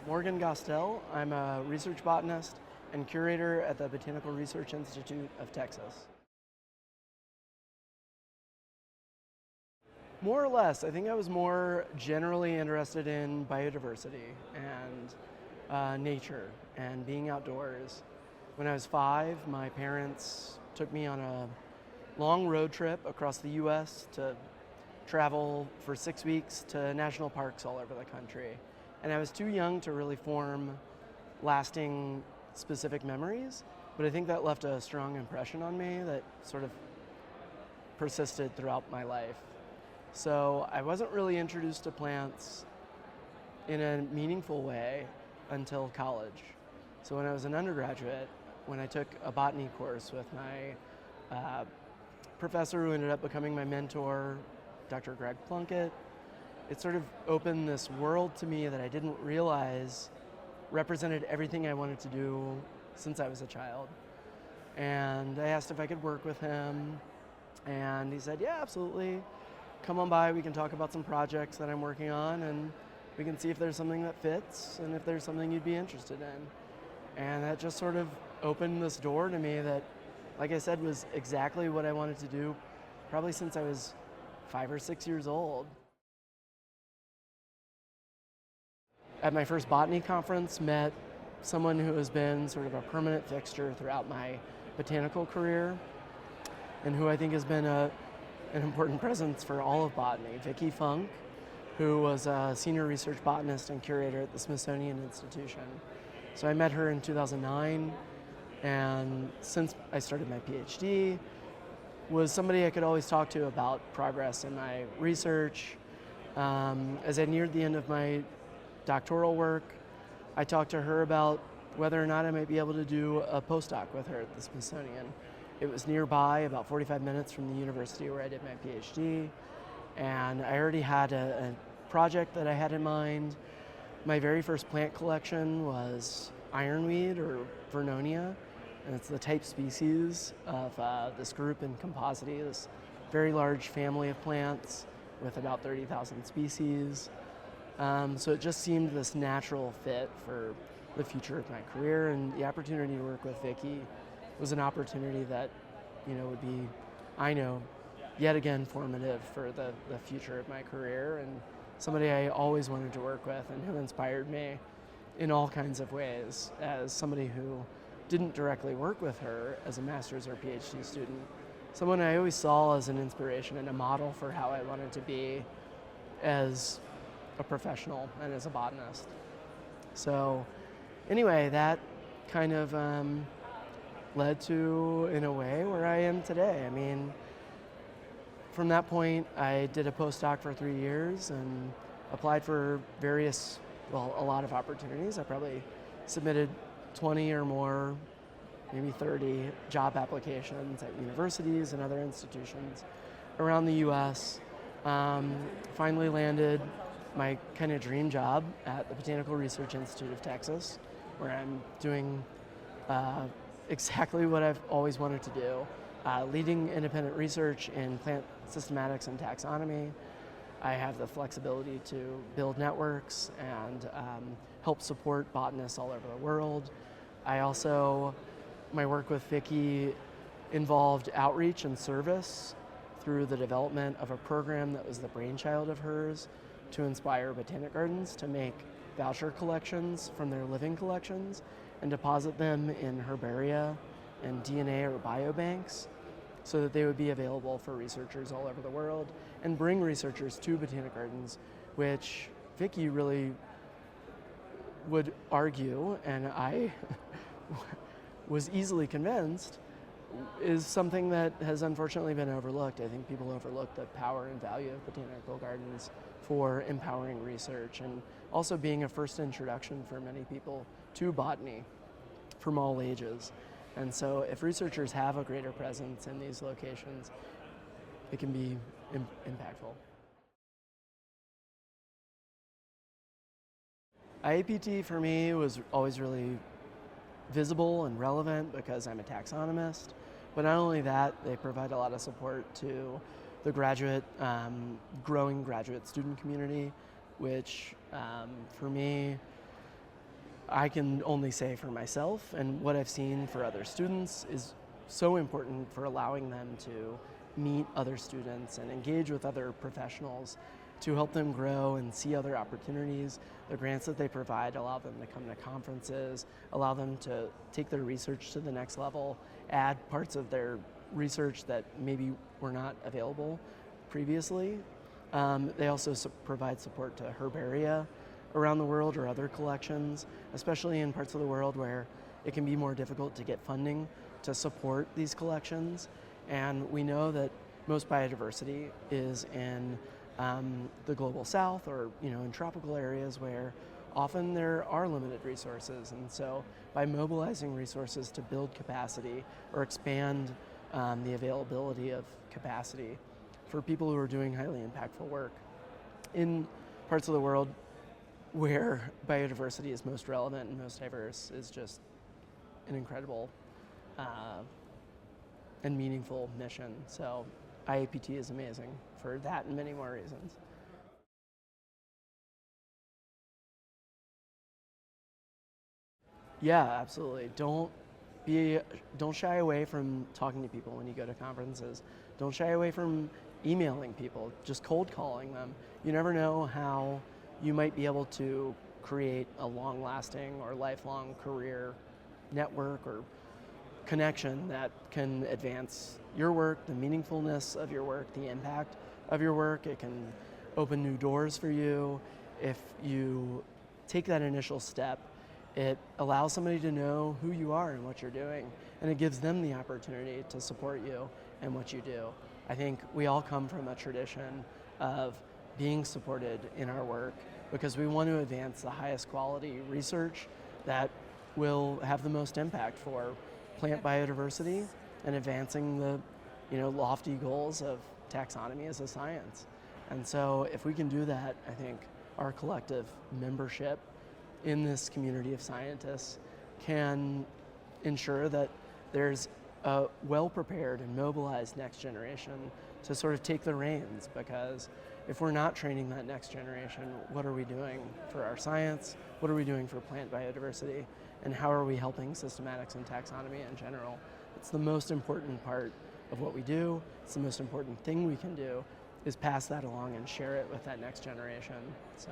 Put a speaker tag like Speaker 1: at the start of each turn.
Speaker 1: Morgan Gostel. I'm a research botanist and curator at the Botanical Research Institute of Texas. More or less, I think I was more generally interested in biodiversity and nature and being outdoors. When I was 5, my parents took me on a long road trip across the US to travel for 6 weeks to national parks all over the country. And I was too young to really form lasting specific memories, but I think that left a strong impression on me that sort of persisted throughout my life. So I wasn't really introduced to plants in a meaningful way until college. So when I was an undergraduate, when I took a botany course with my professor who ended up becoming my mentor, Dr. Greg Plunkett, it sort of opened this world to me that I didn't realize represented everything I wanted to do since I was a child. And I asked if I could work with him, and he said, yeah, absolutely. Come on by, we can talk about some projects that I'm working on, and we can see if there's something that fits and if there's something you'd be interested in. And that just sort of opened this door to me that, like I said, was exactly what I wanted to do probably since I was 5 or 6 years old. At my first botany conference, met someone who has been sort of a permanent fixture throughout my botanical career and who I think has been an important presence for all of botany, Vicki Funk, who was a senior research botanist and curator at the Smithsonian Institution. So I met her in 2009, and since I started my PhD, was somebody I could always talk to about progress in my research. As I neared the end of my doctoral work, I talked to her about whether or not I might be able to do a postdoc with her at the Smithsonian. It was nearby, about 45 minutes from the university where I did my PhD, and I already had a project that I had in mind. My very first plant collection was ironweed, or Vernonia, and it's the type species of this group in Compositae, this very large family of plants with about 30,000 species. So it just seemed this natural fit for the future of my career, and the opportunity to work with Vicki was an opportunity that, would be, I know, yet again formative for the future of my career, and somebody I always wanted to work with and who inspired me in all kinds of ways as somebody who didn't directly work with her as a master's or PhD student. Someone I always saw as an inspiration and a model for how I wanted to be as a professional and as a botanist. So anyway, that kind of led to, in a way, where I am today. I mean, from that point, I did a postdoc for 3 years and applied for a lot of opportunities. I probably submitted 20 or more, maybe 30 job applications at universities and other institutions around the US. Finally landed my kind of dream job at the Botanical Research Institute of Texas, where I'm doing exactly what I've always wanted to do, leading independent research in plant systematics and taxonomy. I have the flexibility to build networks and help support botanists all over the world. My work with Vicki involved outreach and service through the development of a program that was the brainchild of hers to inspire botanic gardens to make voucher collections from their living collections and deposit them in herbaria and DNA or biobanks so that they would be available for researchers all over the world and bring researchers to botanic gardens, which Vicki really would argue, and I was easily convinced, is something that has unfortunately been overlooked. I think people overlook the power and value of botanical gardens for empowering research and also being a first introduction for many people to botany from all ages. And so if researchers have a greater presence in these locations, it can be impactful. IAPT for me was always really visible and relevant because I'm a taxonomist, but not only that, they provide a lot of support to the growing graduate student community, which for me I can only say for myself, and what I've seen for other students is so important for allowing them to meet other students and engage with other professionals to help them grow and see other opportunities. The grants that they provide allow them to come to conferences, allow them to take their research to the next level, add parts of their research that maybe were not available previously. They also provide support to herbaria around the world or other collections, especially in parts of the world where it can be more difficult to get funding to support these collections. And we know that most biodiversity is in the global south, or in tropical areas where often there are limited resources. And so by mobilizing resources to build capacity or expand the availability of capacity for people who are doing highly impactful work in parts of the world where biodiversity is most relevant and most diverse, is just an incredible and meaningful mission. So IAPT is amazing for that and many more reasons. Yeah, absolutely. Don't shy away from talking to people when you go to conferences. Don't shy away from emailing people, just cold calling them. You never know how you might be able to create a long-lasting or lifelong career network or connection that can advance your work, the meaningfulness of your work, the impact of your work. It can open new doors for you. If you take that initial step, it allows somebody to know who you are and what you're doing, and it gives them the opportunity to support you and what you do. I think we all come from a tradition of being supported in our work because we want to advance the highest quality research that will have the most impact for plant biodiversity and advancing the lofty goals of taxonomy as a science. And so if we can do that, I think our collective membership in this community of scientists can ensure that there's a well-prepared and mobilized next generation to sort of take the reins, because if we're not training that next generation, what are we doing for our science? What are we doing for plant biodiversity? And how are we helping systematics and taxonomy in general? It's the most important part of what we do. It's the most important thing we can do, is pass that along and share it with that next generation. So.